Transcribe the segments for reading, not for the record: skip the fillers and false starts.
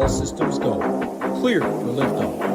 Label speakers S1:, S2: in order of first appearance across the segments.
S1: All systems go. Clear for liftoff.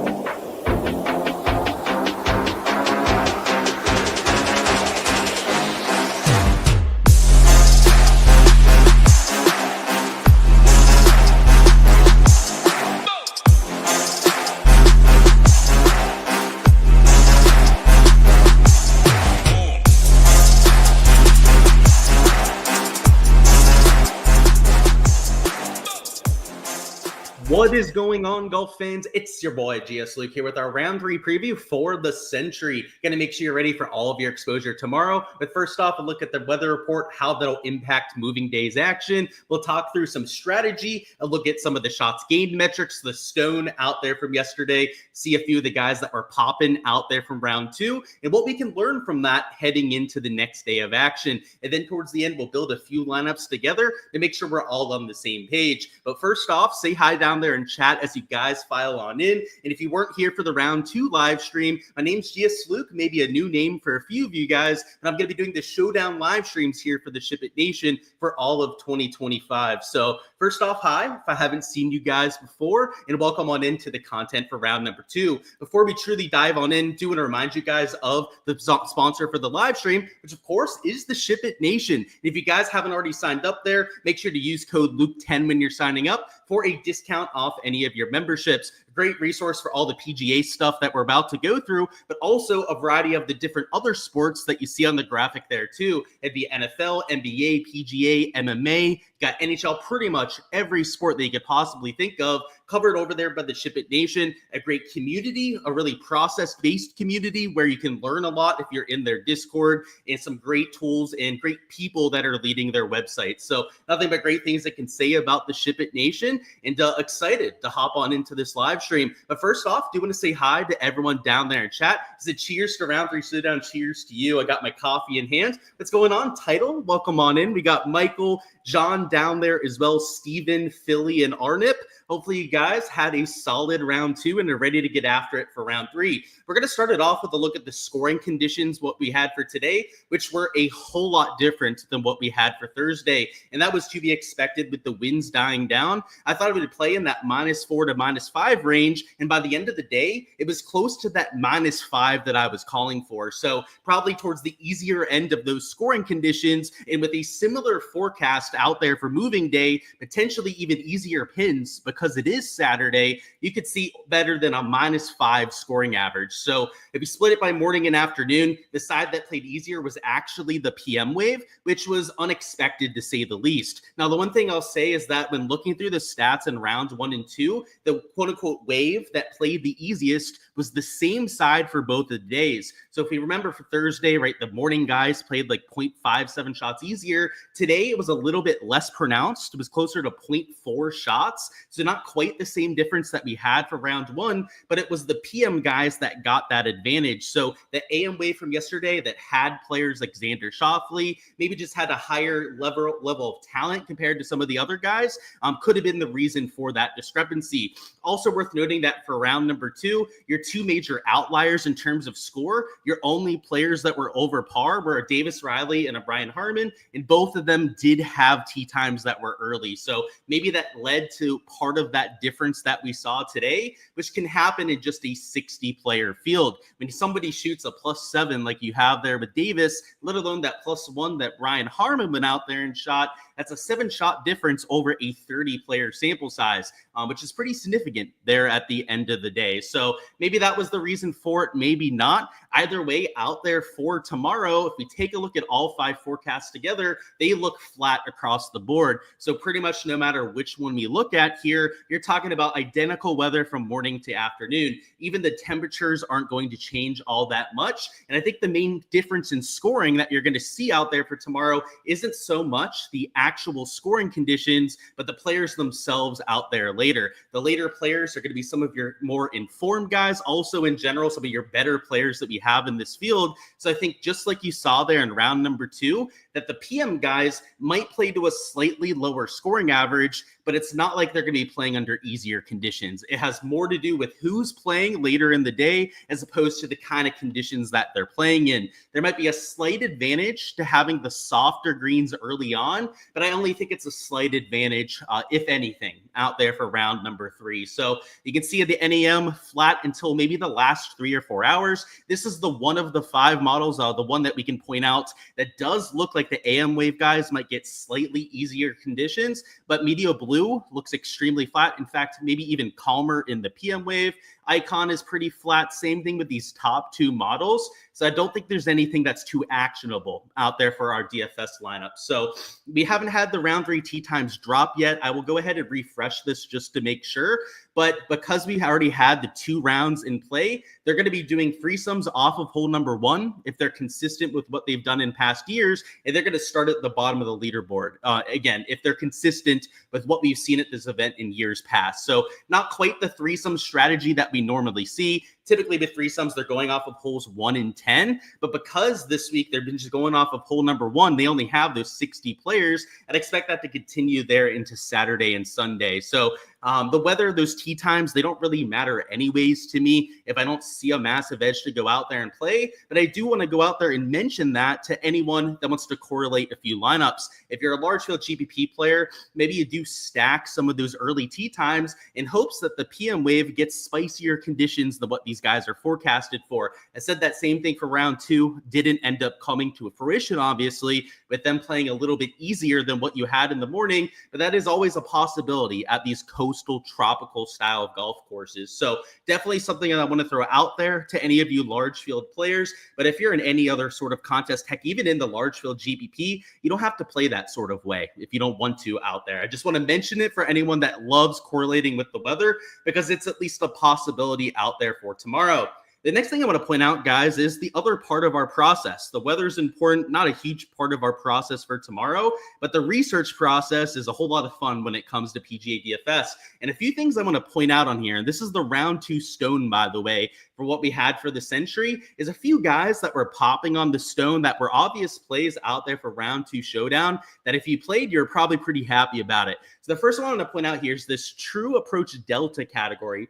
S2: What is going on, golf fans? It's your boy Gsluke here with our round 3 preview for the Sentry. Gonna make sure you're ready for all of your exposure tomorrow. But first off, a look at the weather report, how that'll impact moving days action. We'll talk through some strategy, a look at some of the shots gained metrics, the stone out there from yesterday, see a few of the guys that were popping out there from round 2, and what we can learn from that heading into the next day of action. And then towards the end, we'll build a few lineups together to make sure we're all on the same page. But first off, say hi down there in chat as you guys file on in. And if you weren't here for the round 2 live stream, my name's Gsluke, maybe a new name for a few of you guys, and I'm going to be doing the Showdown live streams here for the SHIPIT Nation for all of 2025. So first off, hi, if I haven't seen you guys before, and welcome on into the content for round number 2. Before we truly dive on in, do want to remind you guys of the sponsor for the live stream, which of course is the SHIPIT Nation. And if you guys haven't already signed up there, make sure to use code Luke10 when you're signing up for a discount off any of your memberships. Great resource for all the PGA stuff that we're about to go through, but also a variety of the different other sports that you see on the graphic there too. It'd be NFL, NBA, PGA, MMA, got NHL, pretty much every sport that you could possibly think of covered over there by the SHIPIT Nation. A great community, a really process-based community where you can learn a lot if you're in their Discord, and some great tools and great people that are leading their website. So nothing but great things I can say about the SHIPIT Nation, and excited to hop on into this live stream. But first off, do want to say hi to everyone down there in chat. It's a cheers to round 3 showdown. Cheers to you. I got my coffee in hand. What's going on? Title, welcome on in. We got Michael, John down there as well, Steven, Philly, and Arnip. Hopefully you guys had a solid round 2 and are ready to get after it for round 3. We're going to start it off with a look at the scoring conditions, what we had for today, which were a whole lot different than what we had for Thursday. And that was to be expected with the winds dying down. I thought it would play in that -4 to -5 range. And by the end of the day, it was close to that -5 that I was calling for. So probably towards the easier end of those scoring conditions, and with a similar forecast out there for moving day, potentially even easier pins because it is Saturday, you could see better than a -5 scoring average. So if you split it by morning and afternoon, the side that played easier was actually the PM wave, which was unexpected to say the least. Now, the one thing I'll say is that when looking through the stats in rounds 1 and 2, the quote-unquote wave that played the easiest was the same side for both of the days. So if you remember for Thursday, right, the morning guys played like 0.57 shots easier. Today, it was a little bit less pronounced. It was closer to 0.4 shots. So not quite the same difference that we had for round 1, but it was the PM guys that got that advantage. So the AM wave from yesterday that had players like Xander Schauffele, maybe just had a higher level of talent compared to some of the other guys, could have been the reason for that discrepancy. Also worth noting that for round number 2, your 2 major outliers in terms of score, your only players that were over par were a Davis Riley and a Brian Harman, and both of them did have tee times that were early. So maybe that led to part of that difference that we saw today, which can happen in just a 60-player field. When somebody shoots a +7 like you have there with Davis, let alone that +1 that Brian Harman went out there and shot, that's a 7-shot difference over a 30-player sample size, which is pretty significant there at the end of the day. So maybe that was the reason for it, maybe not. Either way, out there for tomorrow, if we take a look at all 5 forecasts together, they look flat across the board. So pretty much no matter which one we look at here, you're talking about identical weather from morning to afternoon. Even the temperatures aren't going to change all that much. And I think the main difference in scoring that you're going to see out there for tomorrow isn't so much the actual scoring conditions, but the players themselves out there later. The later players are going to be some of your more informed guys, also in general, some of your better players that we have in this field. So I think just like you saw there in round number 2, that the PM guys might play to a slightly lower scoring average, but it's not like they're going to be playing under easier conditions. It has more to do with who's playing later in the day as opposed to the kind of conditions that they're playing in. There might be a slight advantage to having the softer greens early on, but I only think it's a slight advantage, if anything, out there for round number 3. So you can see at the NAM flat until maybe the last 3 or 4 hours. This is the one of the 5 models, the one that we can point out that does look like the AM wave guys might get slightly easier conditions, but Medio Blue looks extremely flat. In fact, maybe even calmer in the PM wave. Icon is pretty flat. Same thing with these top 2 models. So I don't think there's anything that's too actionable out there for our DFS lineup. So we haven't had the round 3 tee times drop yet. I will go ahead and refresh this just to make sure. But because we already had the 2 rounds in play, they're going to be doing threesomes off of hole number 1 if they're consistent with what they've done in past years, and they're going to start at the bottom of the leaderboard. Again, if they're consistent with what we've seen at this event in years past. So not quite the threesome strategy that we normally see. Typically with threesomes, they're going off of holes 1 and 10, but because this week they've been just going off of hole number 1, they only have those 60 players. I'd expect that to continue there into Saturday and Sunday. So the weather, those tee times, they don't really matter anyways to me if I don't see a massive edge to go out there and play. But I do want to go out there and mention that to anyone that wants to correlate a few lineups. If you're a large field GPP player, maybe you do stack some of those early tee times in hopes that the PM wave gets spicier conditions than what these guys are forecasted for. I said that same thing for round 2, didn't end up coming to fruition, obviously, with them playing a little bit easier than what you had in the morning. But that is always a possibility at these coastal tropical style golf courses. So definitely something that I want to throw out there to any of you large field players. But if you're in any other sort of contest, heck, even in the large field GPP, you don't have to play that sort of way if you don't want to out there. I just want to mention it for anyone that loves correlating with the weather, because it's at least a possibility out there for tomorrow. The next thing I want to point out, guys, is the other part of our process. The weather is important, not a huge part of our process for tomorrow, but the research process is a whole lot of fun when it comes to PGA DFS. And a few things I want to point out on here, and this is the round 2 stone, by the way, for what we had for the Sentry, is a few guys that were popping on the stone that were obvious plays out there for round 2 showdown that if you played, you're probably pretty happy about it. So the first one I want to point out here is this True Approach Delta category.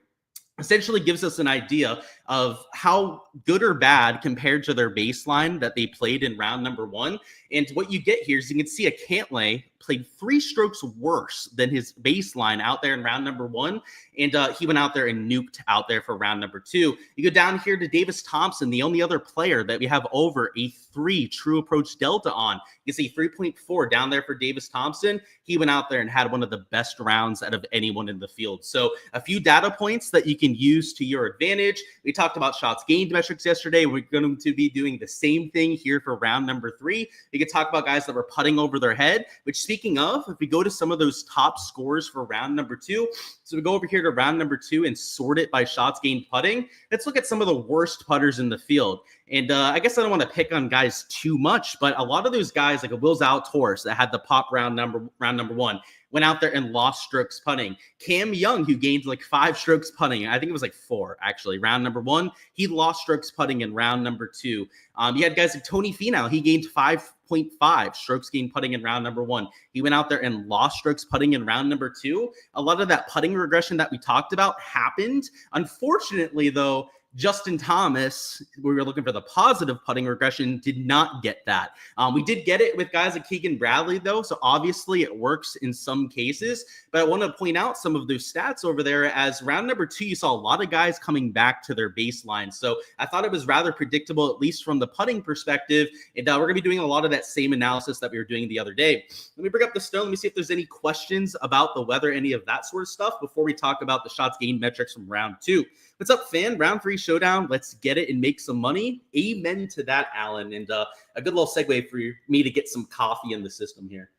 S2: Essentially gives us an idea of how good or bad compared to their baseline that they played in round number 1. And what you get here is you can see a Cantlay played 3 strokes worse than his baseline out there in round number 1. And he went out there and nuked out there for round number 2. You go down here to Davis Thompson, the only other player that we have over a 3 True Approach Delta on. You see 3.4 down there for Davis Thompson. He went out there and had one of the best rounds out of anyone in the field. So a few data points that you can use to your advantage. We talked about shots gained metrics yesterday. We're going to be doing the same thing here for round number 3. We could talk about guys that were putting over their head, which speaking of, if we go to some of those top scores for round number 2, so we go over here to round number 2 and sort it by shots gained putting. Let's look at some of the worst putters in the field. And I guess I don't want to pick on guys too much, but a lot of those guys, like a Will Zalatoris that had the pop round number 1, went out there and lost strokes putting. Cam Young, who gained like 5 strokes putting, I think it was like 4 actually, round number 1, he lost strokes putting in round number 2. You had guys like Tony Finau, he gained 5.5 strokes gained putting in round number 1. He went out there and lost strokes putting in round number 2. A lot of that putting regression that we talked about happened. Unfortunately, though, Justin Thomas, we were looking for the positive putting regression, did not get that. We did get it with guys like Keegan Bradley, though, so obviously it works in some cases. But I want to point out some of those stats over there. As round number 2, you saw a lot of guys coming back to their baseline. So I thought it was rather predictable, at least from the putting perspective. And we're going to be doing a lot of that same analysis that we were doing the other day. Let me bring up the stone. Let me see if there's any questions about the weather, any of that sort of stuff, before we talk about the shots gained metrics from round 2. What's up, fan? Round 3 showdown. Let's get it and make some money. Amen to that, Alan. And a good little segue for me to get some coffee in the system here.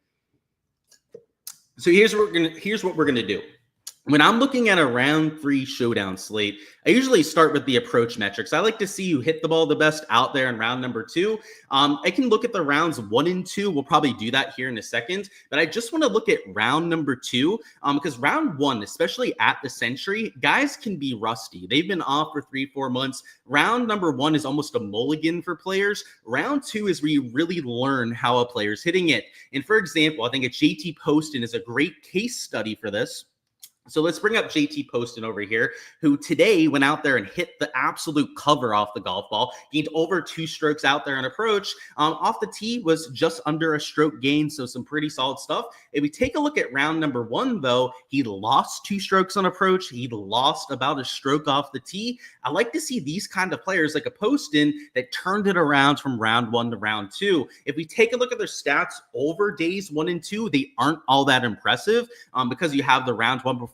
S2: So here's what we're gonna do. When I'm looking at a round 3 showdown slate, I usually start with the approach metrics. I like to see who hit the ball the best out there in round number 2. I can look at the rounds 1 and 2. We'll probably do that here in a second, but I just want to look at round number 2 because round 1, especially at the Sentry, guys can be rusty. They've been off for 3-4 months. Round number 1 is almost a mulligan for players. Round 2 is where you really learn how a player's hitting it. And for example, I think a JT Poston is a great case study for this. So let's bring up JT Poston over here, who today went out there and hit the absolute cover off the golf ball, gained over 2 strokes out there on approach. Off the tee was just under a stroke gain, so some pretty solid stuff. If we take a look at round number 1, though, he lost 2 strokes on approach. He lost about a stroke off the tee. I like to see these kind of players like a Poston that turned it around from round 1 to round 2. If we take a look at their stats over days 1 and 2, they aren't all that impressive because you have the round 1 performance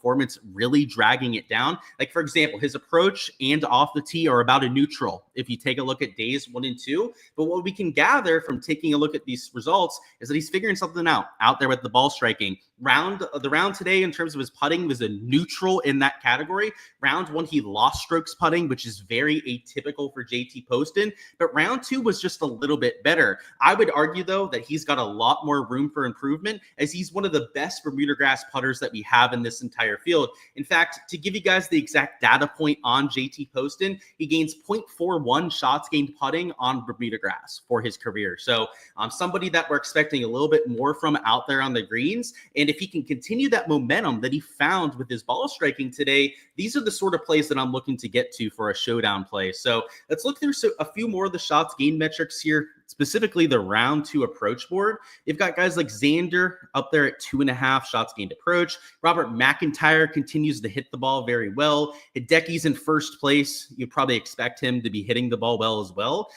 S2: really dragging it down. Like, for example, his approach and off the tee are about a neutral if you take a look at days 1 and 2. But what we can gather from taking a look at these results is that he's figuring something out there with the ball striking. The round today in terms of his putting was a neutral in that category. Round 1, he lost strokes putting, which is very atypical for JT Poston. But round 2 was just a little bit better. I would argue, though, that he's got a lot more room for improvement as he's one of the best Bermuda grass putters that we have in this entire field. In fact, to give you guys the exact data point on JT Poston, he gains 0.41 shots gained putting on Bermuda grass for his career. So somebody that we're expecting a little bit more from out there on the greens. And if he can continue that momentum that he found with his ball striking today, these are the sort of plays that I'm looking to get to for a showdown play. So let's look through a few more of the shots gained metrics here, specifically the round 2 approach board. You've got guys like Xander up there at 2.5 shots gained approach. Robert McIntyre continues to hit the ball very well. Hideki's in first place. You'd probably expect him to be hitting the ball well as well.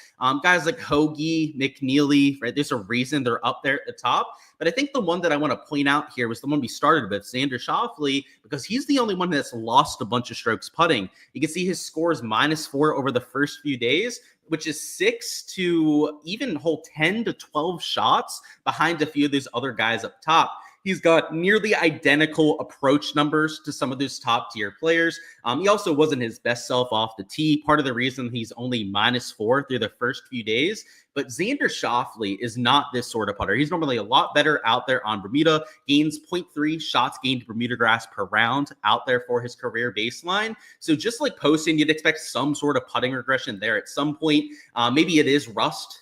S2: Guys like Hoagie, McNeely, right? There's a reason they're up there at the top. But I think the one that I want to point out here was the one we started with, Xander Schauffele, because he's the only one that's lost a bunch of strokes putting. You can see his score is -4 over the first few days, which is 6 to even hole 10 to 12 shots behind a few of these other guys up top. He's got nearly identical approach numbers to some of those top tier players. He also wasn't his best self off the tee. Part of the reason he's only -4 through the first few days. But Xander Schauffele is not this sort of putter. He's normally a lot better out there on Bermuda, gains 0.3 shots gained Bermuda grass per round out there for his career baseline. So just like Poston, you'd expect some sort of putting regression there at some point. Maybe it is rust.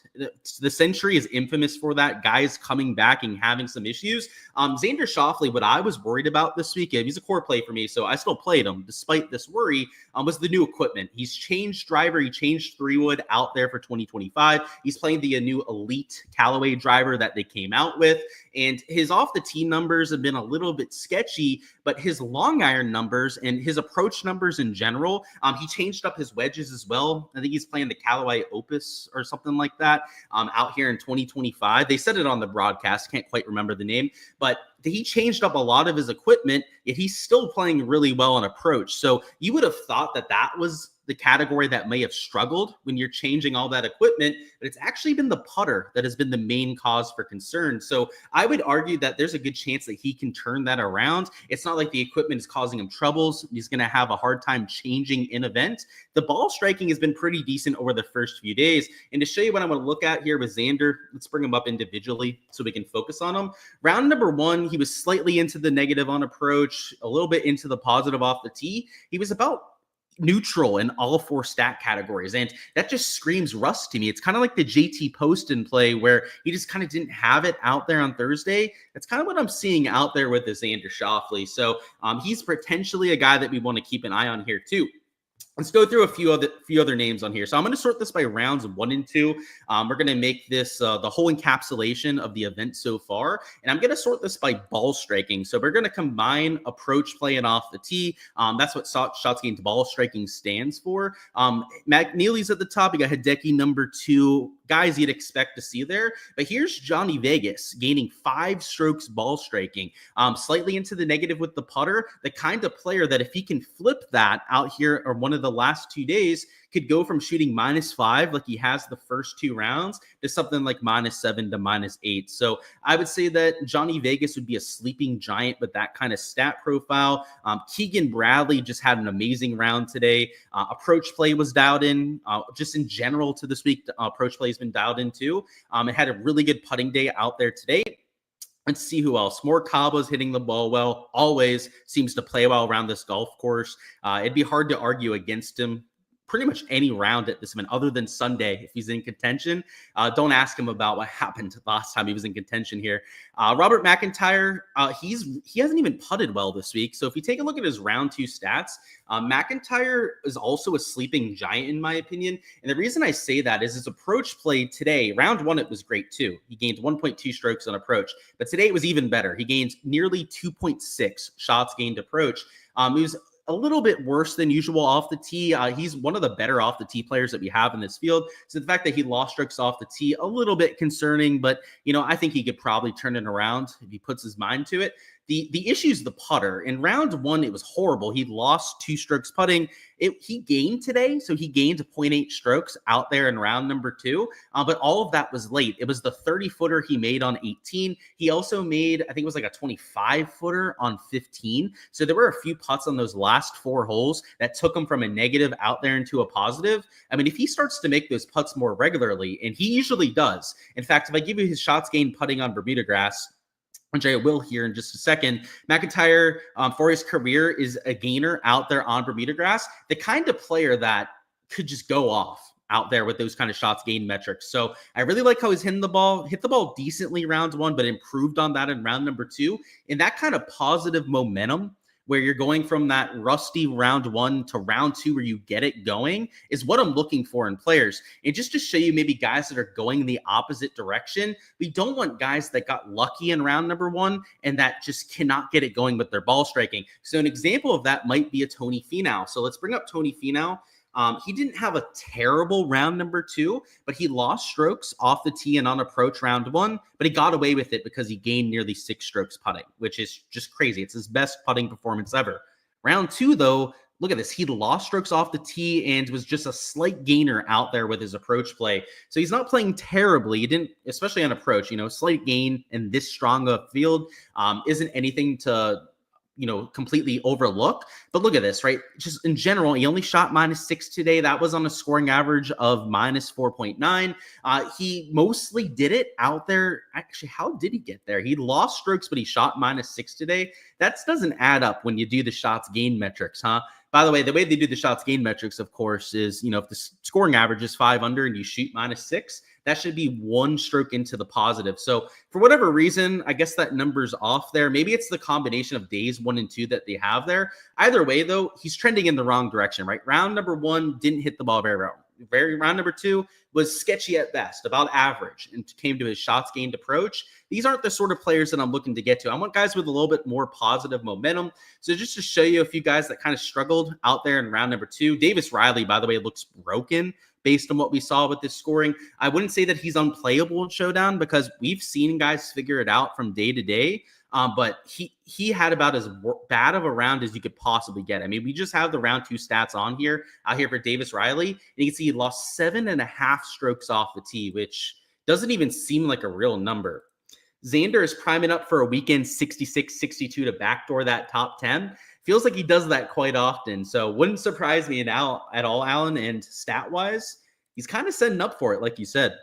S2: The Sentry is infamous for that, guys coming back and having some issues. Xander Schauffele, what I was worried about this weekend, he's a core play for me, so I still played him despite this worry, was the new equipment. He's changed driver. He changed 3-wood out there for 2025. He's playing the new Elite Callaway driver that they came out with, and his off the tee numbers have been a little bit sketchy, but his long iron numbers and his approach numbers in general, he changed up his wedges as well. I think he's playing the Callaway Opus or something like that out here in 2025. They said it on the broadcast. Can't quite remember the name, but he changed up a lot of his equipment, yet he's still playing really well on approach. So you would have thought that that was the category that may have struggled when you're changing all that equipment, but it's actually been the putter that has been the main cause for concern. So I would argue that there's a good chance that he can turn that around. It's not like the equipment is causing him troubles. He's going to have a hard time changing in event. The ball striking has been pretty decent over the first few days. And to show you what I'm going to look at here with Xander, let's bring him up individually so we can focus on him. Round number 1, he was slightly into the negative on approach, a little bit into the positive off the tee. He was about neutral in all 4 stat categories, and that just screams rust to me. It's kind of like the JT Poston play where he just kind of didn't have it out there on Thursday. That's kind of what I'm seeing out there with this Xander Schauffele. So he's potentially a guy that we want to keep an eye on here too. Let's go through a few other names on here. So I'm going to sort this by rounds 1 and 2. We're going to make this the whole encapsulation of the event so far. And I'm going to sort this by ball striking. So we're going to combine approach play and off the tee. That's what shots gained ball striking stands for. McNeely's at the top. You got Hideki number 2. Guys you'd expect to see there. But here's Johnny Vegas gaining 5 strokes ball striking, slightly into the negative with the putter, the kind of player that if he can flip that out here or one of the last 2 days could go from shooting -5 like he has the first 2 rounds to something like -7 to -8. So I would say that Johnny Vegas would be a sleeping giant with that kind of stat profile. Keegan Bradley just had an amazing round today. Approach play was dialed in. Just in general to this week, approach play has been dialed in too. It had a really good putting day out there today. Let's see who else. Morikawa's hitting the ball well. Always seems to play well around this golf course. It'd be hard to argue against him pretty much any round at this event other than Sunday if he's in contention. Don't ask him about what happened last time he was in contention here. Robert McIntyre, he hasn't even putted well this week. So if you take a look at his round 2 stats, McIntyre is also a sleeping giant in my opinion. And the reason I say that is his approach play today. Round 1, it was great too. He gained 1.2 strokes on approach, but today it was even better. He gained nearly 2.6 shots gained approach. He was a little bit worse than usual off the tee. He's one of the better off the tee players that we have in this field. So the fact that he lost strokes off the tee, a little bit concerning, but I think he could probably turn it around if he puts his mind to it. The issue is the putter. In round 1, it was horrible. He lost 2 strokes putting. He gained today, so he gained 0.8 strokes out there in round number 2, but all of that was late. It was the 30-footer he made on 18. He also made, I think it was like a 25-footer on 15. So there were a few putts on those last 4 holes that took him from a negative out there into a positive. I mean, if he starts to make those putts more regularly, and he usually does. In fact, if I give you his shots gained putting on Bermuda grass, which I will here in just a second, McIntyre for his career is a gainer out there on Bermuda grass, the kind of player that could just go off out there with those kind of shots gained metrics. So I really like how he's hitting the ball, hit the ball decently round 1, but improved on that in round number 2. And that kind of positive momentum where you're going from that rusty round 1 to round 2 where you get it going is what I'm looking for in players. And just to show you maybe guys that are going the opposite direction, we don't want guys that got lucky in round number 1 and that just cannot get it going with their ball striking. So an example of that might be a Tony Finau. So let's bring up Tony Finau. He didn't have a terrible round number 2, but he lost strokes off the tee and on approach round 1, but he got away with it because he gained nearly 6 strokes putting, which is just crazy. It's his best putting performance ever. Round 2, though, look at this. He lost strokes off the tee and was just a slight gainer out there with his approach play. So he's not playing terribly. He didn't, especially on approach, slight gain in this strong a field isn't anything to completely overlook. But look at this, right? Just in general, he only shot -6 today. That was on a scoring average of -4.9. He mostly did it out there. Actually, how did he get there? He lost strokes, but he shot -6 today. That doesn't add up when you do the shots gained metrics, huh? By the way they do the shots gained metrics, of course, is, if the scoring average is 5 under and you shoot -6, that should be 1 stroke into the positive. So for whatever reason, I guess that number's off there. Maybe it's the combination of days 1 and 2 that they have there. Either way, though, he's trending in the wrong direction, right? Round number 1 didn't hit the ball very well. Round number 2 was sketchy at best, about average, and came to his shots gained approach. These aren't the sort of players that I'm looking to get to. I want guys with a little bit more positive momentum. So just to show you a few guys that kind of struggled out there in round number 2, Davis Riley, by the way, looks broken based on what we saw with this scoring. I wouldn't say that he's unplayable in Showdown because we've seen guys figure it out from day to day. But he had about as bad of a round as you could possibly get. I mean, we just have the round 2 stats on here, out here for Davis Riley. And you can see he lost 7.5 strokes off the tee, which doesn't even seem like a real number. Xander is priming up for a weekend 66-62 to backdoor that top 10. Feels like he does that quite often. So wouldn't surprise me at all, Alan. And stat-wise, he's kind of setting up for it, like you said.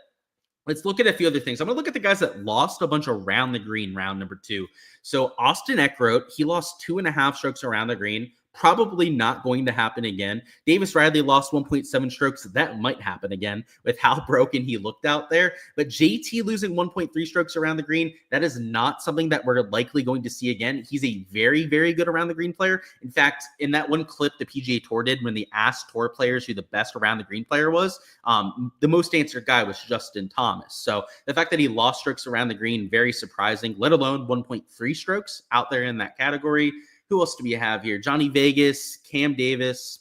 S2: Let's look at a few other things. I'm going to look at the guys that lost a bunch around the green round number 2. So Austin Eckroat, he lost 2.5 strokes around the green. Probably not going to happen again. Davis Riley lost 1.7 strokes. That might happen again with how broken he looked out there. But JT losing 1.3 strokes around the green, that is not something that we're likely going to see again. He's a very, very good around the green player. In fact, in that one clip the PGA Tour did when they asked tour players who the best around the green player was, the most answered guy was Justin Thomas. So the fact that he lost strokes around the green, very surprising, let alone 1.3 strokes out there in that category. Who else do we have here? Johnny Vegas, Cam Davis.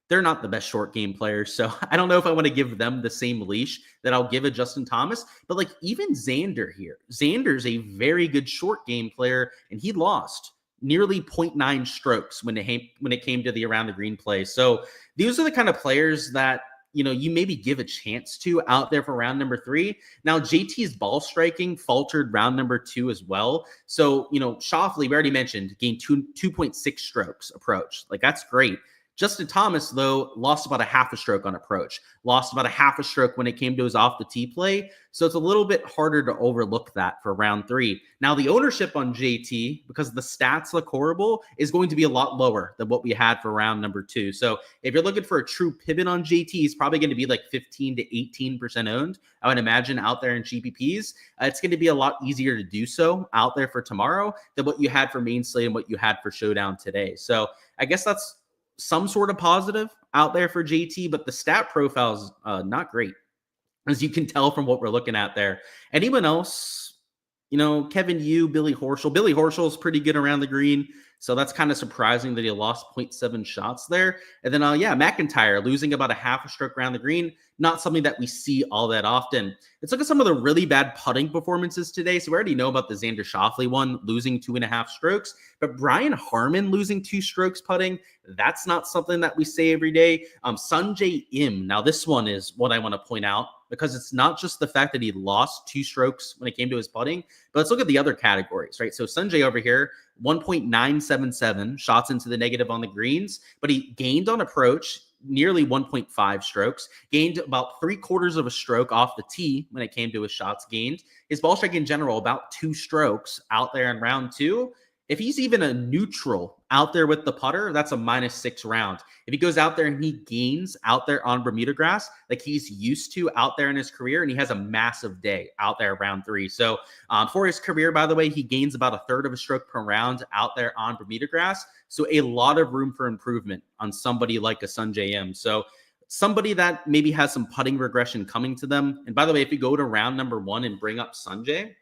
S2: They're not the best short game players, so I don't know if I want to give them the same leash that I'll give a Justin Thomas. But like even Xander here. Xander's a very good short game player, and he lost nearly 0.9 strokes when it came to the around the green play. So these are the kind of players that, you maybe give a chance to out there for round number 3. Now, JT's ball striking faltered round number 2 as well. So, Schauffele, we already mentioned, gained 2.6 strokes approach. Like, that's great. Justin Thomas, though, lost about a half a stroke on approach, lost about a half a stroke when it came to his off the tee play. So it's a little bit harder to overlook that for round 3. Now, the ownership on JT, because the stats look horrible, is going to be a lot lower than what we had for round number 2. So if you're looking for a true pivot on JT, he's probably going to be like 15 to 18% owned, I would imagine, out there in GPPs. It's going to be a lot easier to do so out there for tomorrow than what you had for main slate and what you had for Showdown today. So I guess that's some sort of positive out there for JT, but the stat profile is not great, as you can tell from what we're looking at there. Anyone else? Kevin Yu, Billy Horschel. Billy Horschel is pretty good around the green, so that's kind of surprising that he lost 0.7 shots there. And then, McIntyre losing about a half a stroke around the green. Not something that we see all that often. Let's look at some of the really bad putting performances today. So we already know about the Xander Schauffele one, losing 2.5 strokes. But Brian Harman losing 2 strokes putting, that's not something that we say every day. Sungjae Im. Now, this one is what I want to point out, because it's not just the fact that he lost 2 strokes when it came to his putting, but let's look at the other categories, right? So Sungjae over here, 1.977 shots into the negative on the greens, but he gained on approach nearly 1.5 strokes, gained about 3/4 of a stroke off the tee when it came to his shots gained. His ball strike in general, about 2 strokes out there in round 2. If he's even a neutral out there with the putter, that's a -6 round. If he goes out there and he gains out there on Bermuda grass, like he's used to out there in his career, and he has a massive day out there round 3. So for his career, by the way, he gains about 1/3 of a stroke per round out there on Bermuda grass. So a lot of room for improvement on somebody like a Sungjae Im. So somebody that maybe has some putting regression coming to them. And by the way, if you go to round number 1 and bring up Sungjae,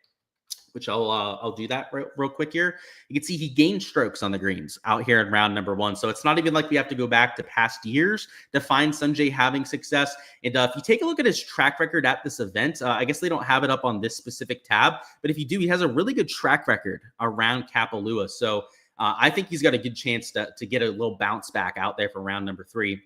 S2: which I'll do that real quick here. You can see he gained strokes on the greens out here in round number 1. So it's not even like we have to go back to past years to find Sungjae having success. And if you take a look at his track record at this event, I guess they don't have it up on this specific tab, but if you do, he has a really good track record around Kapalua. So I think he's got a good chance to get a little bounce back out there for round number 3.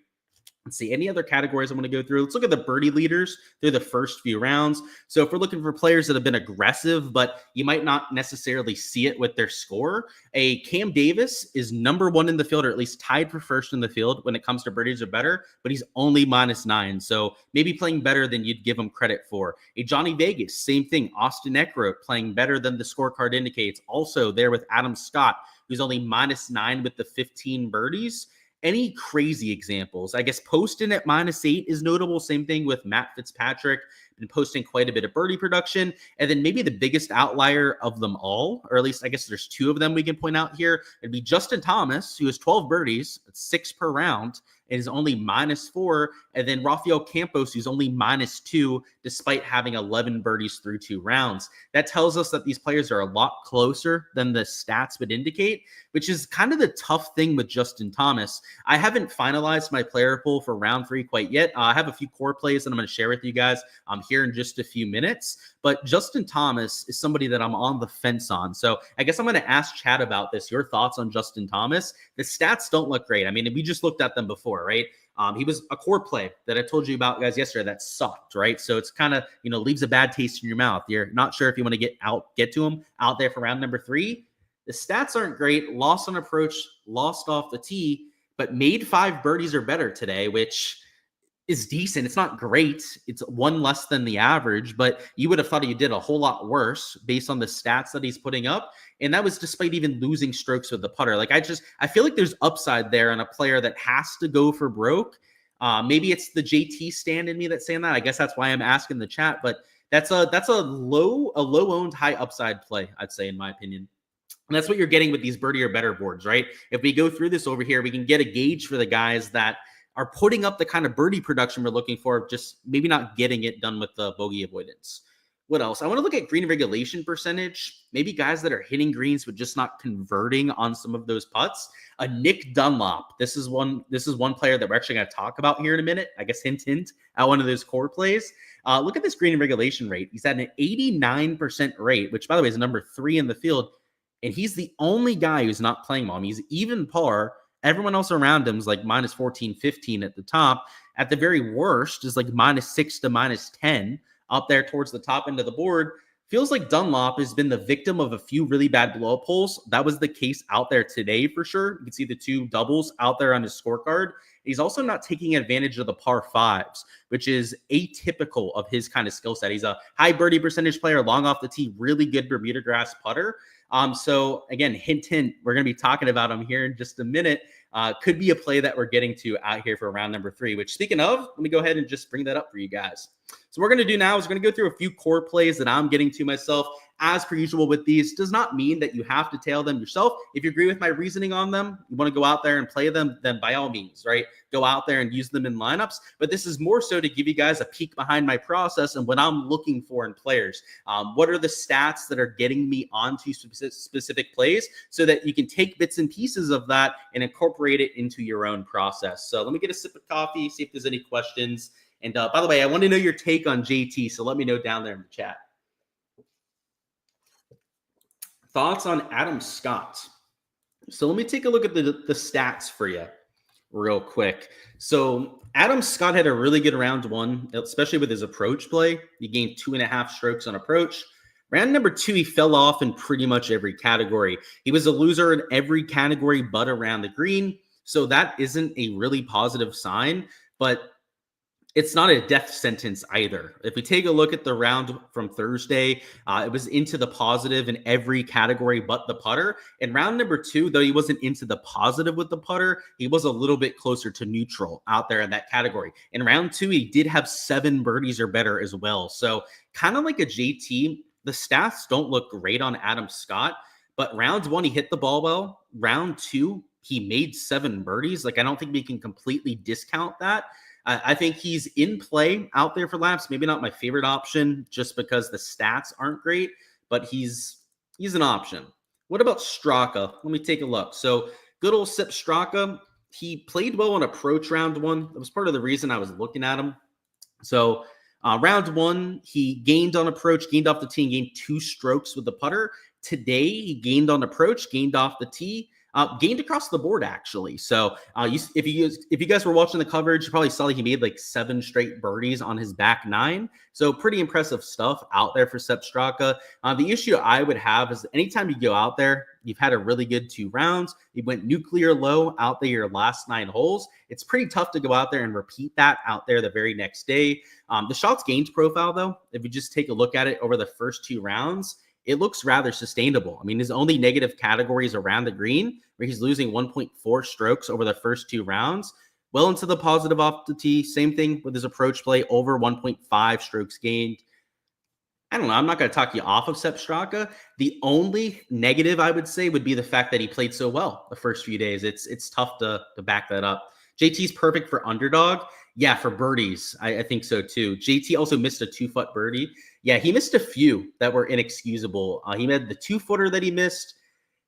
S2: Let's see, any other categories I want to go through? Let's look at the birdie leaders through the first few rounds. So if we're looking for players that have been aggressive, but you might not necessarily see it with their score, a Cam Davis is number 1 in the field, or at least tied for first in the field when it comes to birdies or better, but he's only -9. So maybe playing better than you'd give him credit for. A Johnny Vegas, same thing. Austin Eckroat playing better than the scorecard indicates. Also there with Adam Scott, who's only -9 with the 15 birdies. Any crazy examples? I guess Poston at -8 is notable. Same thing with Matt Fitzpatrick, been posting quite a bit of birdie production. And then maybe the biggest outlier of them all, or at least I guess there's 2 of them we can point out here. It'd be Justin Thomas, who has 12 birdies, 6 per round, and is only -4. And then Rafael Campos, who's only -2, despite having 11 birdies through 2 rounds. That tells us that these players are a lot closer than the stats would indicate, which is kind of the tough thing with Justin Thomas. I haven't finalized my player pool for round 3 quite yet. I have a few core plays that I'm going to share with you guys here in just a few minutes. But Justin Thomas is somebody that I'm on the fence on. So I guess I'm going to ask Chad about this. Your thoughts on Justin Thomas? The stats don't look great. I mean, we just looked at them before, right? He was a core play that I told you about, guys, yesterday that sucked, right? So it's kind of, leaves a bad taste in your mouth. You're not sure if you want to get to him out there for round number 3. The stats aren't great. Lost on approach, lost off the tee, but made 5 birdies or better today, which is decent. It's not great. It's 1 less than the average, but you would have thought he did a whole lot worse based on the stats that he's putting up. And that was despite even losing strokes with the putter. Like I feel like there's upside there on a player that has to go for broke. Maybe it's the JT stand in me that's saying that. I guess that's why I'm asking the chat, but that's a low owned, high upside play, I'd say, in my opinion. And that's what you're getting with these birdie or better boards, right? If we go through this over here, we can get a gauge for the guys that are putting up the kind of birdie production we're looking for, just maybe not getting it done with the bogey avoidance. What else? I want to look at green regulation percentage. Maybe guys that are hitting greens but just not converting on some of those putts. Nick Dunlop. This is one player that we're actually going to talk about here in a minute. I guess hint at one of those core plays. Look at this green regulation rate. He's at an 89% rate, which by the way is number 3 in the field. And he's the only guy who's not playing well. I mean, he's even par. Everyone else around him is like minus 14, 15 at the top. At the very worst is like minus 6 to minus 10 up there towards the top end of the board. Feels like Dunlop has been the victim of a few really bad blow-up holes. That was the case out there today for sure. You can see the 2 doubles out there on his scorecard. He's also not taking advantage of the par 5s, which is atypical of his kind of skill set. He's a high birdie percentage player, long off the tee, really good Bermuda grass putter. So again, hint, hint, we're going to be talking about him here in just a minute. Could be a play that we're getting to out here for round number 3, which speaking of, let me go ahead and just bring that up for you guys. So what we're going to do now is we're going to go through a few core plays that I'm getting to myself. As per usual with these, does not mean that you have to tail them yourself. If you agree with my reasoning on them, you want to go out there and play them, then by all means, right? Go out there and use them in lineups. But this is more so to give you guys a peek behind my process and what I'm looking for in players. What are the stats that are getting me onto specific plays so that you can take bits and pieces of that and incorporate it into your own process. So let me get a sip of coffee, see if there's any questions. And by the way, I want to know your take on JT, so let me know down there in the chat. Thoughts on Adam Scott? So let me take a look at the stats for you real quick. So Adam Scott had a really good round 1, especially with his approach play. He gained 2.5 strokes on approach. Round number 2, he fell off in pretty much every category. He was a loser in every category but around the green. So that isn't a really positive sign, but it's not a death sentence either. If we take a look at the round from Thursday, it was into the positive in every category but the putter. In round number 2, though he wasn't into the positive with the putter, he was a little bit closer to neutral out there in that category. In round 2, he did have 7 birdies or better as well. So kind of like a JT, the stats don't look great on Adam Scott, but round 1, he hit the ball well. Round 2, he made 7 birdies. Like, I don't think we can completely discount that. I think he's in play out there for laps. Maybe not my favorite option just because the stats aren't great, but he's an option. What about Straka? Let me take a look. So good old Sepp Straka, he played well on approach round 1. That was part of the reason I was looking at him. So round 1, he gained on approach, gained off the tee, and gained 2 strokes with the putter. Today, he gained on approach, gained off the tee. Gained across the board, actually. So if you guys were watching the coverage, you probably saw that he made like 7 straight birdies on his back 9. So pretty impressive stuff out there for Sepp Straka. The issue I would have is anytime you go out there, you've had a really good 2 rounds. You went nuclear low out there your last 9 holes. It's pretty tough to go out there and repeat that out there the very next day. The shots gained profile, though, if you just take a look at it over the first 2 rounds, it looks rather sustainable. I mean, his only negative categories around the green, where he's losing 1.4 strokes over the first 2 rounds, well into the positive off the tee. Same thing with his approach play, over 1.5 strokes gained. I don't know. I'm not going to talk you off of Sepp Straka. The only negative I would say would be the fact that he played so well the first few days. It's tough to back that up. JT's perfect for underdog. Yeah, for birdies, I think so too. JT also missed a 2-foot birdie. Yeah, he missed a few that were inexcusable. He had the 2-footer that he missed.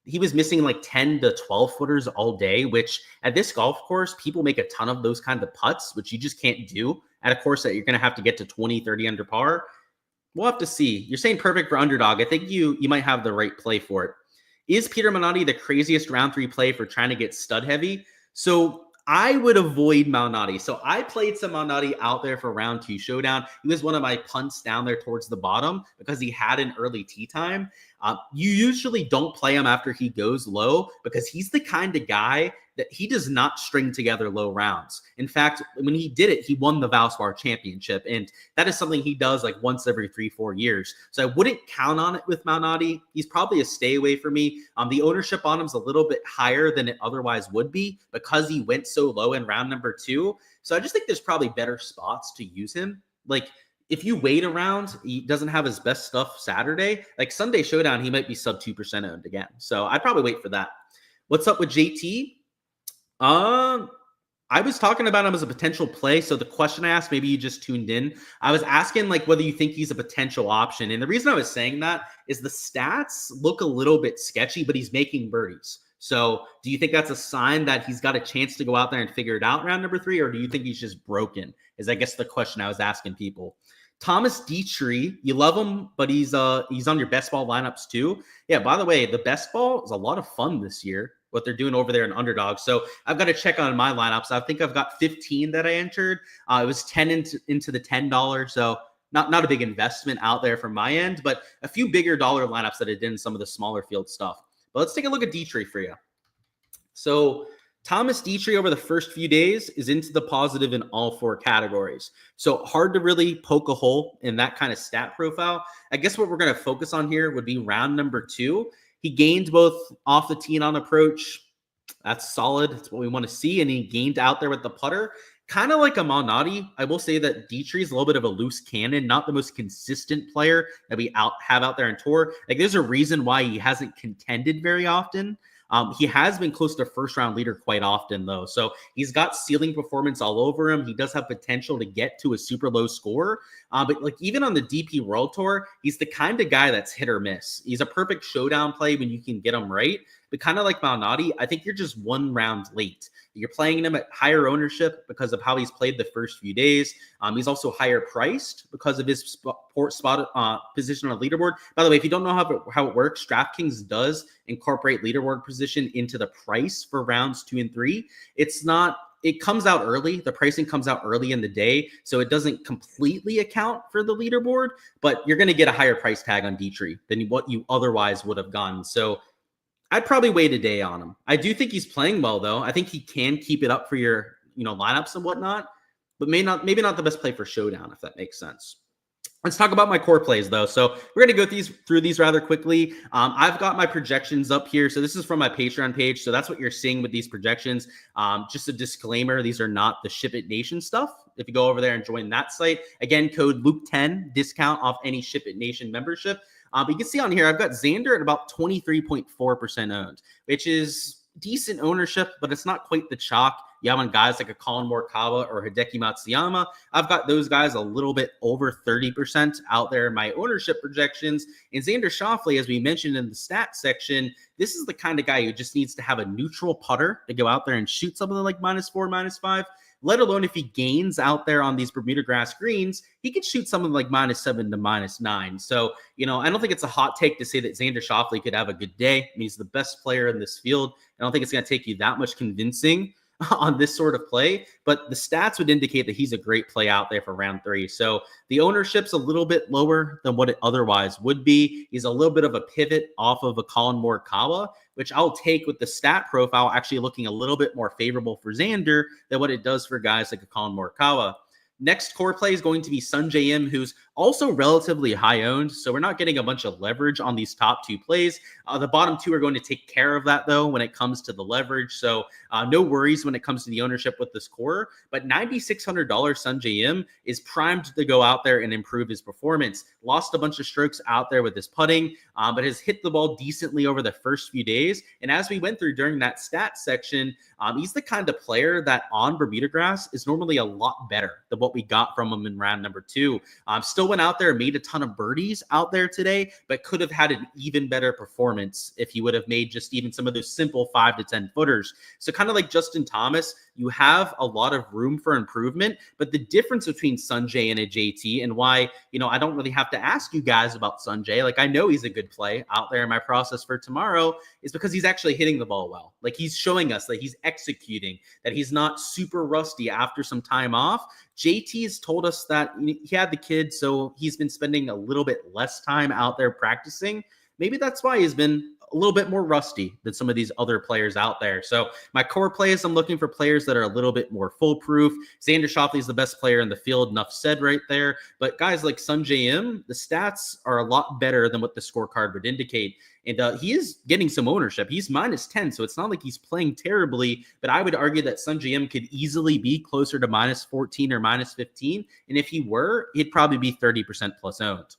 S2: He was missing like 10 to 12 footers all day, which at this golf course, people make a ton of those kinds of putts, which you just can't do at a course that you're going to have to get to 20, 30 under par. We'll have to see. You're saying perfect for underdog. I think you might have the right play for it. Is Peter Malnati the craziest round 3 play for trying to get stud heavy? So I would avoid Malnati. So I played some Malnati out there for round 2 showdown. He was one of my punts down there towards the bottom because he had an early tee time. You usually don't play him after he goes low because he's the kind of guy that he does not string together low rounds. In fact, when he did it, he won the Valspar Championship, and that is something he does like once every 3-4 years. So I wouldn't count on it with Malnati. He's probably a stay away for me. The ownership on him is a little bit higher than it otherwise would be because he went so low in round number 2. So I just think there's probably better spots to use him. Like, if you wait around, he doesn't have his best stuff Saturday. Like Sunday Showdown, he might be sub 2% owned again. So I'd probably wait for that. What's up with JT? I was talking about him as a potential play. So the question I asked, maybe you just tuned in. I was asking like whether you think he's a potential option. And the reason I was saying that is the stats look a little bit sketchy, but he's making birdies. So do you think that's a sign that he's got a chance to go out there and figure it out round number 3? Or do you think he's just broken? Is I guess the question I was asking people. Thomas Dietrich, you love him, but he's on your best ball lineups too. Yeah, by the way, the best ball is a lot of fun this year, what they're doing over there in Underdog. So I've got to check on my lineups. I think I've got 15 that I entered. It was 10 into the $10. So not a big investment out there from my end, but a few bigger dollar lineups that I did in some of the smaller field stuff. But let's take a look at Dietrich for you. So Thomas Dietrich over the first few days is into the positive in all 4 categories. So hard to really poke a hole in that kind of stat profile. I guess what we're going to focus on here would be round number 2. He gained both off the tee and on approach. That's solid. That's what we want to see. And he gained out there with the putter. Kind of like a Malnati, I will say that Dietrich is a little bit of a loose cannon, not the most consistent player that we have out there on tour. Like, there's a reason why he hasn't contended very often. He has been close to first round leader quite often, though. So he's got ceiling performance all over him. He does have potential to get to a super low score. But like, even on the DP World Tour, he's the kind of guy that's hit or miss. He's a perfect showdown play when you can get him right. But kind of like Malnati, I think you're just 1 round late. You're playing him at higher ownership because of how he's played the first few days. He's also higher priced because of his position on the leaderboard. By the way, if you don't know how it works, DraftKings does incorporate leaderboard position into the price for rounds 2 and 3. It comes out early. The pricing comes out early in the day, so it doesn't completely account for the leaderboard, but you're going to get a higher price tag on Dietrich than what you otherwise would have gotten. So I'd probably wait a day on him. I do think he's playing well, though. I think he can keep it up for your, lineups and whatnot, but maybe not the best play for showdown, if that makes sense. Let's talk about my core plays, though. So we're going to go through these rather quickly. I've got my projections up here. So this is from my Patreon page. So that's what you're seeing with these projections. Just a disclaimer, these are not the SHIPIT Nation stuff. If you go over there and join that site, again, code Luke10, discount off any SHIPIT Nation membership. But you can see on here, I've got Xander at about 23.4% owned, which is decent ownership, but it's not quite the chalk. You have on guys like a Colin Morikawa or Hideki Matsuyama. I've got those guys a little bit over 30% out there in my ownership projections. And Xander Schauffele, as we mentioned in the stats section, this is the kind of guy who just needs to have a neutral putter to go out there and shoot something like -4, -5. Let alone if he gains out there on these Bermuda grass greens, he could shoot something like -7 to -9. So, I don't think it's a hot take to say that Xander Schauffele could have a good day. I mean, he's the best player in this field. I don't think it's going to take you that much convincing on this sort of play, but the stats would indicate that he's a great play out there for round 3. So the ownership's a little bit lower than what it otherwise would be. He's a little bit of a pivot off of a Colin Morikawa, which I'll take with the stat profile actually looking a little bit more favorable for Xander than what it does for guys like a Colin Morikawa. Next core play is going to be Sungjae Im, who's also relatively high owned. So we're not getting a bunch of leverage on these top 2 plays. The bottom 2 are going to take care of that, though, when it comes to the leverage. So no worries when it comes to the ownership with this core. But $9,600 Sungjae Im is primed to go out there and improve his performance. Lost a bunch of strokes out there with his putting, but has hit the ball decently over the first few days. And as we went through during that stats section, he's the kind of player that on Bermuda grass is normally a lot better than what we got from him in round number 2. Still went out there and made a ton of birdies out there today, but could have had an even better performance if he would have made just even some of those simple 5 to 10 footers. So kind of like Justin Thomas, you have a lot of room for improvement, but the difference between Sungjae and a JT and why, I don't really have to ask you guys about Sungjae. Like, I know he's a good play out there in my process for tomorrow is because he's actually hitting the ball well. Like, he's showing us that he's executing, that he's not super rusty after some time off. JT has told us that he had the kid, so he's been spending a little bit less time out there practicing. Maybe that's why he's been a little bit more rusty than some of these other players out there. So my core plays, I'm looking for players that are a little bit more foolproof. Xander Schauffele is the best player in the field. Enough said right there. But guys like Sungjae Im, the stats are a lot better than what the scorecard would indicate. And he is getting some ownership. He's -10, so it's not like he's playing terribly. But I would argue that Sungjae Im could easily be closer to -14 or -15. And if he were, he'd probably be 30% plus owned.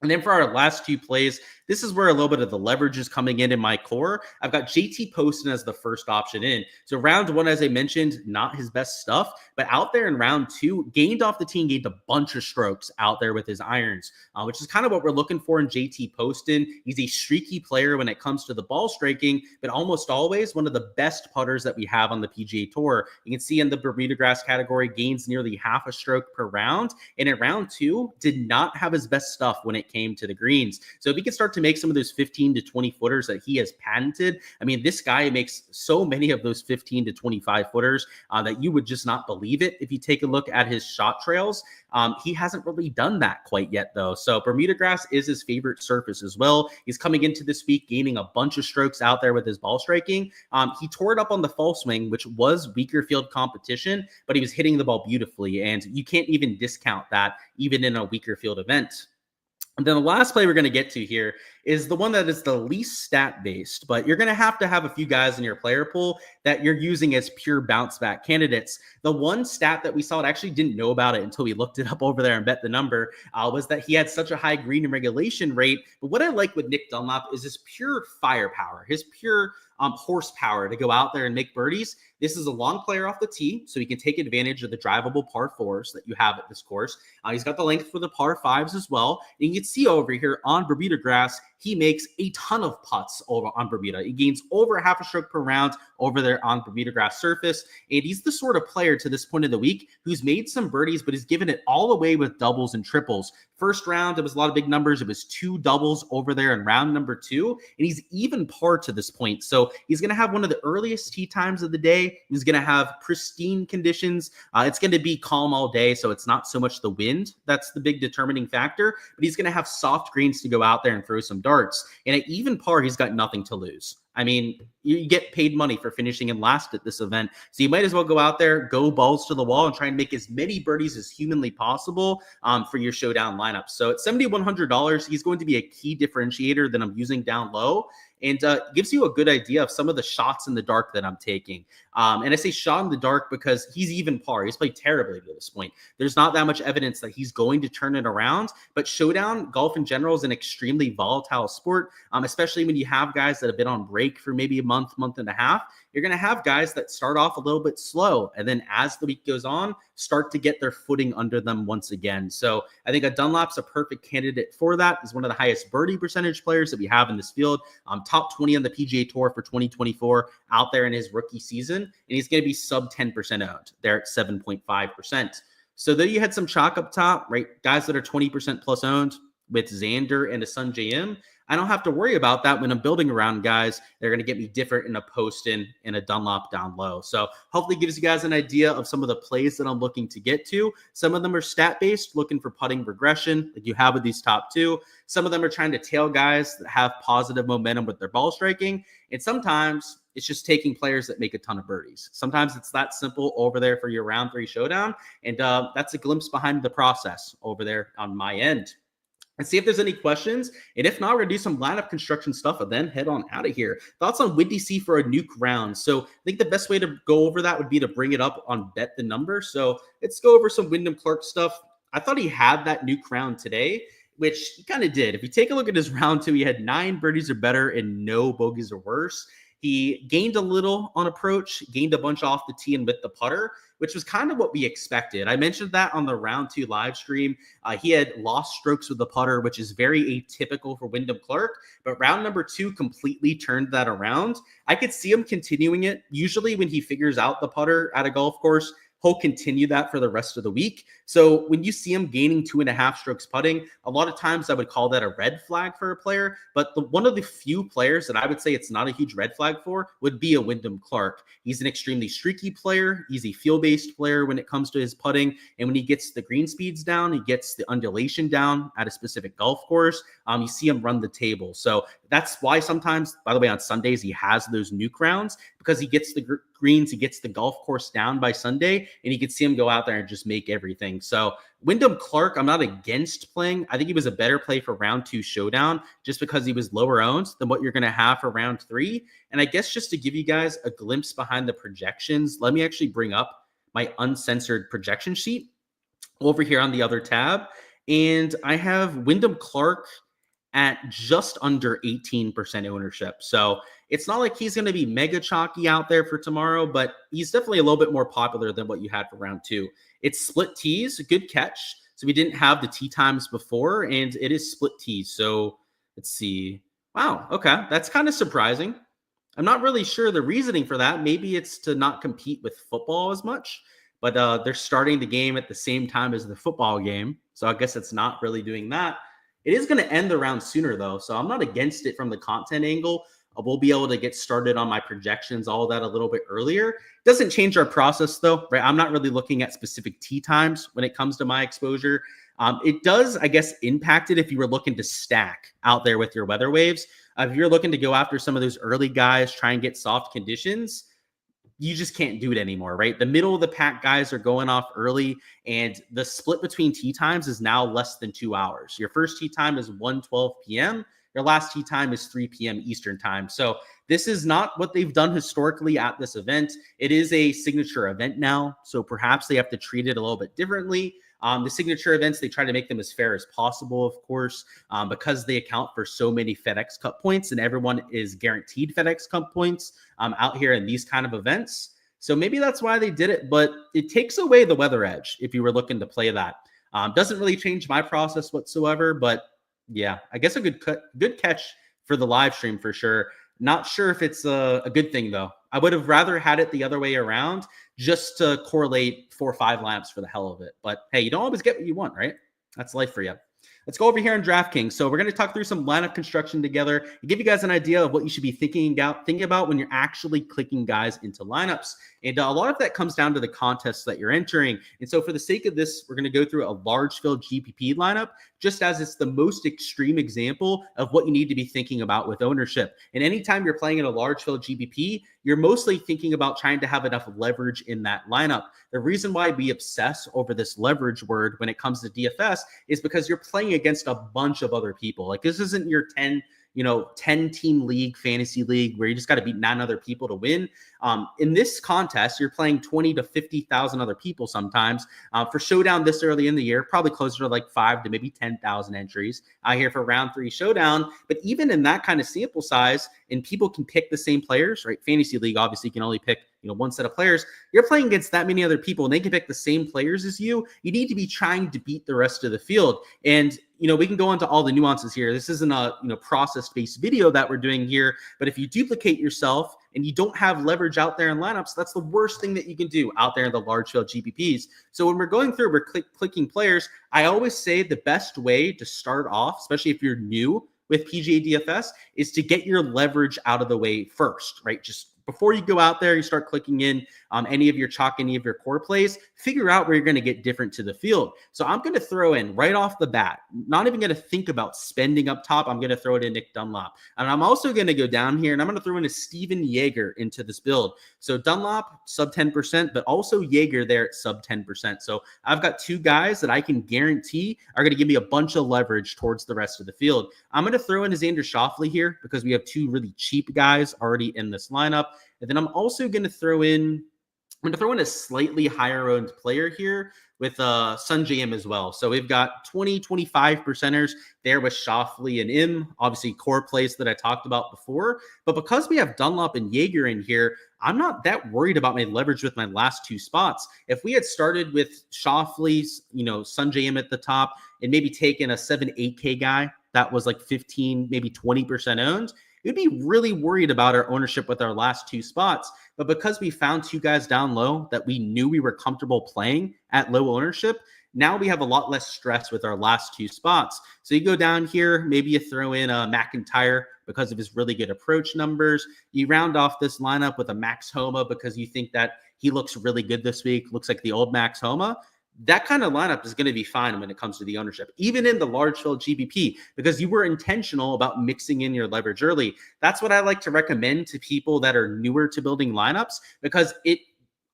S2: And then for our last two plays, this is where a little bit of the leverage is coming in my core. I've got JT Poston as the first option in. So round one, as I mentioned, not his best stuff, but out there in round two, gained off the tee and gained a bunch of strokes out there with his irons, which is kind of what we're looking for in JT Poston. He's a streaky player when it comes to the ball striking, but almost always one of the best putters that we have on the PGA Tour. You can see in the Bermuda grass category, gains nearly half a stroke per round. And in round two, did not have his best stuff when it came to the greens. So if he can start to make some of those 15 to 20 footers that he has patented, I mean, this guy makes so many of those 15 to 25 footers that you would just not believe it if you take a look at his shot trails. He hasn't really done that quite yet, though. So Bermuda grass is his favorite surface as well. He's coming into this week gaining a bunch of strokes out there with his ball striking. He tore it up on the fall swing, which was weaker field competition, but he was hitting the ball beautifully, and you can't even discount that even in a weaker field event. And then the last play we're going to get to here is the one that is the least stat-based, but you're going to have a few guys in your player pool that you're using as pure bounce-back candidates. The one stat that we saw, it actually didn't know about it until we looked it up over there and bet the number, was that he had such a high green and regulation rate. But what I like with Nick Dunlap is his pure firepower, his pure horsepower to go out there and make birdies. This is a long player off the tee, so he can take advantage of the drivable par fours that you have at this course. He's got the length for the par fives as well. And you can see over here on Bermuda grass, he makes a ton of putts over on Bermuda. He gains over half a stroke per round over there on Bermuda grass surface. And he's the sort of player to this point of the week who's made some birdies, but he's given it all away with doubles and triples. First round, it was a lot of big numbers. It was 2 doubles over there in round number 2. And he's even par to this point. So he's going to have one of the earliest tee times of the day. He's going to have pristine conditions. It's going to be calm all day. So it's not so much the wind that's the big determining factor, but he's going to have soft greens to go out there and throw some darts. And at even par, he's got nothing to lose. I mean, you get paid money for finishing in last at this event. So you might as well go out there, go balls to the wall, and try and make as many birdies as humanly possible for your showdown lineup. So at $7,100, he's going to be a key differentiator that I'm using down low, and gives you a good idea of some of the shots in the dark that I'm taking. And I say shot in the dark because he's even par. He's played terribly to this point. There's not that much evidence that he's going to turn it around, but showdown golf in general is an extremely volatile sport, especially when you have guys that have been on break for maybe a month and a half. You're going to have guys that start off a little bit slow, and then as the week goes on, start to get their footing under them once again. So I think a Dunlap's a perfect candidate for that. He's one of the highest birdie percentage players that we have in this field. Top 20 on the PGA Tour for 2024 out there in his rookie season, and he's going to be sub 10% owned. They're at 7.5%. So there you had some chalk up top, right? Guys that are 20% plus owned with Xander and a Sun JM. I don't have to worry about that when I'm building around guys. They're going to get me different in a Poston and a Dunlop down low. So hopefully gives you guys an idea of some of the plays that I'm looking to get to. Some of them are stat-based, looking for putting regression like you have with these top two. Some of them are trying to tail guys that have positive momentum with their ball striking. And sometimes it's just taking players that make a ton of birdies. Sometimes it's that simple over there for your round 3 showdown. And that's a glimpse behind the process over there on my end. And see if there's any questions. And if not, we're going to do some lineup construction stuff and then head on out of here. Thoughts on Windy C for a nuke round? So I think the best way to go over that would be to bring it up on Bet the Number. So let's go over some Wyndham Clark stuff. I thought he had that nuke round today, which he kind of did. If you take a look at his round 2, he had 9 birdies or better and no bogeys or worse. He gained a little on approach, gained a bunch off the tee and with the putter, which was kind of what we expected. I mentioned that on the round 2 live stream. He had lost strokes with the putter, which is very atypical for Wyndham Clark, but round number 2 completely turned that around. I could see him continuing it. Usually when he figures out the putter at a golf course, he'll continue that for the rest of the week. So when you see him gaining 2.5 strokes putting, a lot of times I would call that a red flag for a player. But one of the few players that I would say it's not a huge red flag for would be a Wyndham Clark. He's an extremely streaky player. He's a feel-based player when it comes to his putting. And when he gets the green speeds down, he gets the undulation down at a specific golf course, you see him run the table. So that's why sometimes, by the way, on Sundays, he has those nuke rounds because he gets the greens, he gets the golf course down by Sunday, and you can see him go out there and just make everything. So Wyndham Clark, I'm not against playing. I think he was a better play for round 2 showdown just because he was lower owned than what you're going to have for round 3. And I guess just to give you guys a glimpse behind the projections, let me actually bring up my uncensored projection sheet over here on the other tab. And I have Wyndham Clark at just under 18% ownership. So it's not like he's going to be mega chalky out there for tomorrow, but he's definitely a little bit more popular than what you had for round 2. It's split tees, a good catch. So we didn't have the tee times before, and it is split tees. So let's see. Wow, okay, that's kind of surprising. I'm not really sure the reasoning for that. Maybe it's to not compete with football as much, but they're starting the game at the same time as the football game. So I guess it's not really doing that. It is going to end the round sooner, though, so I'm not against it from the content angle. We'll be able to get started on my projections, all of that a little bit earlier. Doesn't change our process, though, right? I'm not really looking at specific tee times when it comes to my exposure. It does, I guess, impact it if you were looking to stack out there with your weather waves. If you're looking to go after some of those early guys, try and get soft conditions, you just can't do it anymore, right? The middle of the pack guys are going off early, and the split between tee times is now less than 2 hours. Your first tee time is 1:12 p.m. Your last tee time is 3 p.m. Eastern time. So this is not what they've done historically at this event. It is a signature event now, so perhaps they have to treat it a little bit differently. The signature events, they try to make them as fair as possible, of course, because they account for so many FedEx Cup points, and everyone is guaranteed FedEx Cup points out here in these kind of events. So maybe that's why they did it, but it takes away the weather edge if you were looking to play that. Doesn't really change my process whatsoever, but yeah, I guess a good catch for the live stream for sure. Not sure if it's a good thing, though. I would have rather had it the other way around, just to correlate 4 or 5 lamps for the hell of it. But hey, you don't always get what you want, right? That's life for you. Let's go over here on DraftKings. So we're going to talk through some lineup construction together and give you guys an idea of what you should be thinking about when you're actually clicking guys into lineups. And a lot of that comes down to the contests that you're entering. And so for the sake of this, we're going to go through a large field GPP lineup, just as it's the most extreme example of what you need to be thinking about with ownership. And anytime you're playing in a large field GPP, you're mostly thinking about trying to have enough leverage in that lineup. The reason why we obsess over this leverage word when it comes to DFS is because you're playing against a bunch of other people. Like, this isn't your 10 team league, fantasy league, where you just got to beat 9 other people to win. In this contest, you're playing 20 to 50,000 other people sometimes. For Showdown this early in the year, probably closer to like 5 to maybe 10,000 entries out here for round 3 Showdown. But even in that kind of sample size, and people can pick the same players, right? Fantasy league, obviously, can only pick one set of players. You're playing against that many other people, and they can pick the same players as you. You need to be trying to beat the rest of the field. And we can go into all the nuances here. This isn't a process-based video that we're doing here, but if you duplicate yourself and you don't have leverage out there in lineups, that's the worst thing that you can do out there in the large field GPPs. So when we're going through, we're clicking players. I always say the best way to start off, especially if you're new with PGA DFS, is to get your leverage out of the way first, right? Just before you go out there, you start clicking in any of your chalk, any of your core plays, figure out where you're going to get different to the field. So I'm going to throw in right off the bat, not even going to think about spending up top. I'm going to throw it in Nick Dunlop. And I'm also going to go down here and I'm going to throw in a Steven Jaeger into this build. So Dunlop, sub 10%, but also Jaeger there at sub 10%. So I've got 2 guys that I can guarantee are going to give me a bunch of leverage towards the rest of the field. I'm going to throw in a Xander Schauffele here because we have 2 really cheap guys already in this lineup. And then I'm also going to throw in a slightly higher owned player here with Sungjae Im as well. So we've got 25% there with Schauffele and Im, obviously core plays that I talked about before. But because we have Dunlop and Jaeger in here, I'm not that worried about my leverage with my last 2 spots. If we had started with Schauffele's, Sungjae Im at the top and maybe taken a 7-8K guy that was like 15, maybe 20% owned, we'd be really worried about our ownership with our last 2 spots. But because we found 2 guys down low that we knew we were comfortable playing at low ownership, now we have a lot less stress with our last 2 spots. So you go down here, maybe you throw in a McIntyre because of his really good approach numbers. You round off this lineup with a Max Homa because you think that he looks really good this week, looks like the old Max Homa. That kind of lineup is going to be fine when it comes to the ownership, even in the large field GPP, because you were intentional about mixing in your leverage early. That's what I like to recommend to people that are newer to building lineups, because it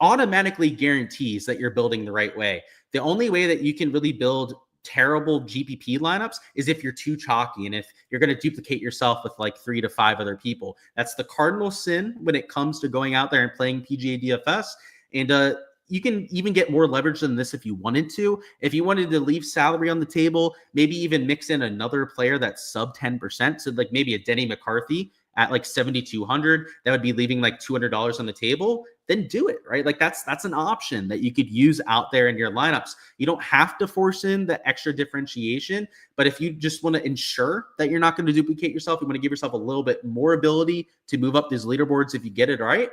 S2: automatically guarantees that you're building the right way. The only way that you can really build terrible GPP lineups is if you're too chalky and if you're going to duplicate yourself with like 3 to 5 other people. That's the cardinal sin when it comes to going out there and playing PGA DFS. And you can even get more leverage than this if you wanted to. If you wanted to leave salary on the table, maybe even mix in another player that's sub 10%. So like maybe a Denny McCarthy at like 7,200, that would be leaving like $200 on the table, then do it, right? Like that's an option that you could use out there in your lineups. You don't have to force in the extra differentiation, but if you just want to ensure that you're not going to duplicate yourself, you want to give yourself a little bit more ability to move up these leaderboards if you get it right,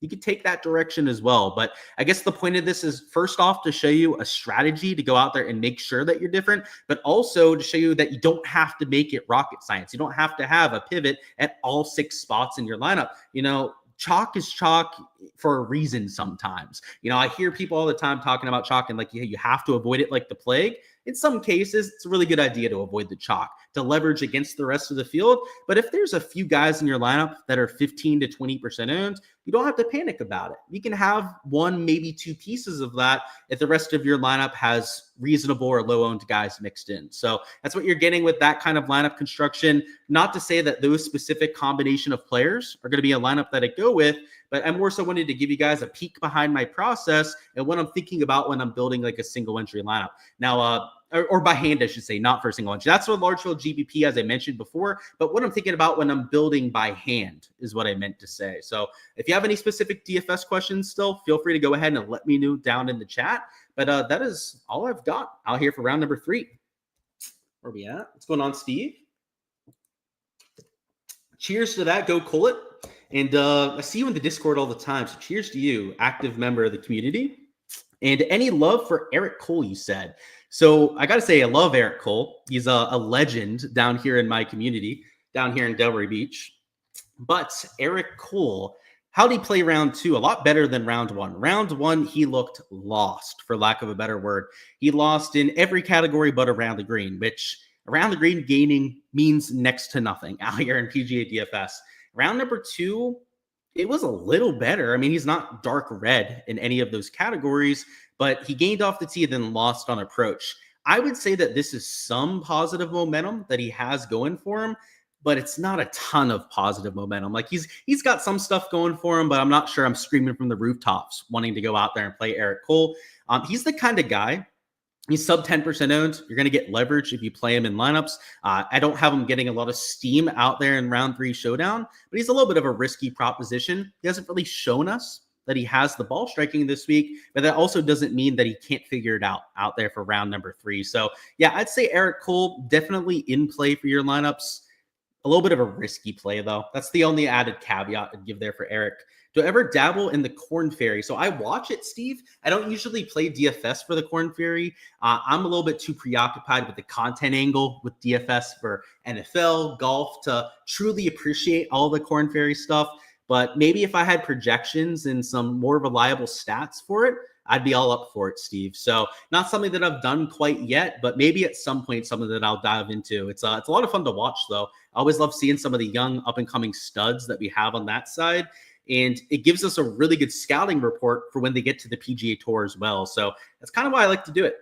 S2: you could take that direction as well. But I guess the point of this is first off to show you a strategy to go out there and make sure that you're different, but also to show you that you don't have to make it rocket science. You don't have to have a pivot at all 6 spots in your lineup. You know, chalk is chalk for a reason sometimes. You know, I hear people all the time talking about chalk and like, you have to avoid it like the plague. In some cases, it's a really good idea to avoid the chalk, to leverage against the rest of the field. But if there's a few guys in your lineup that are 15 to 20% owned, you don't have to panic about it. You can have 1, maybe 2 pieces of that if the rest of your lineup has reasonable or low-owned guys mixed in. So that's what you're getting with that kind of lineup construction. Not to say that those specific combination of players are going to be a lineup that I go with, but I more so wanted to give you guys a peek behind my process and what I'm thinking about when I'm building like a single entry lineup. Now, or by hand, I should say, not for a single entry. That's what large field GPP, as I mentioned before, but what I'm thinking about when I'm building by hand is what I meant to say. So if you have any specific DFS questions still, feel free to go ahead and let me know down in the chat. But that is all I've got out here for round number 3. Where are we at? What's going on, Steve? Cheers to that. Go Cole it. And I see you in the Discord all the time. So cheers to you, active member of the community. And any love for Eric Cole, you said. So I got to say, I love Eric Cole. He's a legend down here in my community, down here in Delray Beach. But Eric Cole, how did he play round 2? A lot better than round 1. Round 1, he looked lost, for lack of a better word. He lost in every category but around the green, which around the green gaining means next to nothing out here in PGA DFS. Round number 2, it was a little better. I mean, he's not dark red in any of those categories, but he gained off the tee and then lost on approach. I would say that this is some positive momentum that he has going for him, but it's not a ton of positive momentum. Like he's got some stuff going for him, but I'm not sure I'm screaming from the rooftops wanting to go out there and play Eric Cole. He's the kind of guy, he's sub 10% owned. You're going to get leverage if you play him in lineups. I don't have him getting a lot of steam out there in round 3 showdown, but he's a little bit of a risky proposition. He hasn't really shown us that he has the ball striking this week, but that also doesn't mean that he can't figure it out there for round number 3. So yeah, I'd say Eric Cole definitely in play for your lineups. A little bit of a risky play though. That's the only added caveat I'd give there for Eric. Do I ever dabble in the Corn Ferry? So I watch it, Steve. I don't usually play DFS for the Corn Ferry. I'm a little bit too preoccupied with the content angle with DFS for NFL, golf to truly appreciate all the Corn Ferry stuff. But maybe if I had projections and some more reliable stats for it, I'd be all up for it, Steve. So not something that I've done quite yet, but maybe at some point something that I'll dive into. It's a lot of fun to watch, though. I always love seeing some of the young up-and-coming studs that we have on that side. And it gives us a really good scouting report for when they get to the PGA Tour as well. So that's kind of why I like to do it.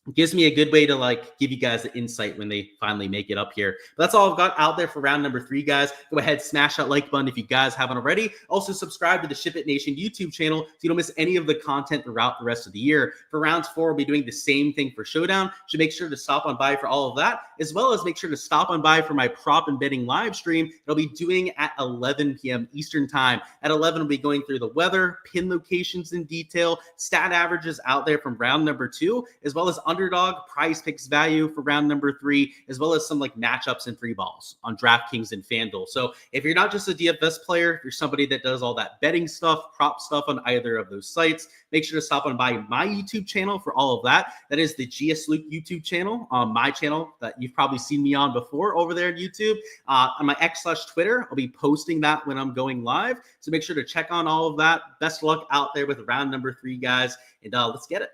S2: It gives me a good way to like give you guys the insight when they finally make it up here. But that's all I've got out there for round number 3, guys. Go ahead, smash that like button if you guys haven't already. Also subscribe to the SHIPIT Nation YouTube channel so you don't miss any of the content throughout the rest of the year. For round 4, we'll be doing the same thing for Showdown. So make sure to stop on by for all of that, as well as make sure to stop on by for my prop and betting live stream. It'll be doing at 11 p.m. Eastern time. At 11, we'll be going through the weather, pin locations in detail, stat averages out there from round number 2, as well as underdog prize picks value for round number 3, as well as some like matchups and free balls on DraftKings and FanDuel. So if you're not just a DFS player, if you're somebody that does all that betting stuff, prop stuff on either of those sites, make sure to stop on by my YouTube channel for all of that. That is the Gsluke YouTube channel, my channel that you've probably seen me on before over there on YouTube. On my X/Twitter, I'll be posting that when I'm going live. So make sure to check on all of that. Best of luck out there with round number 3, guys. And let's get it.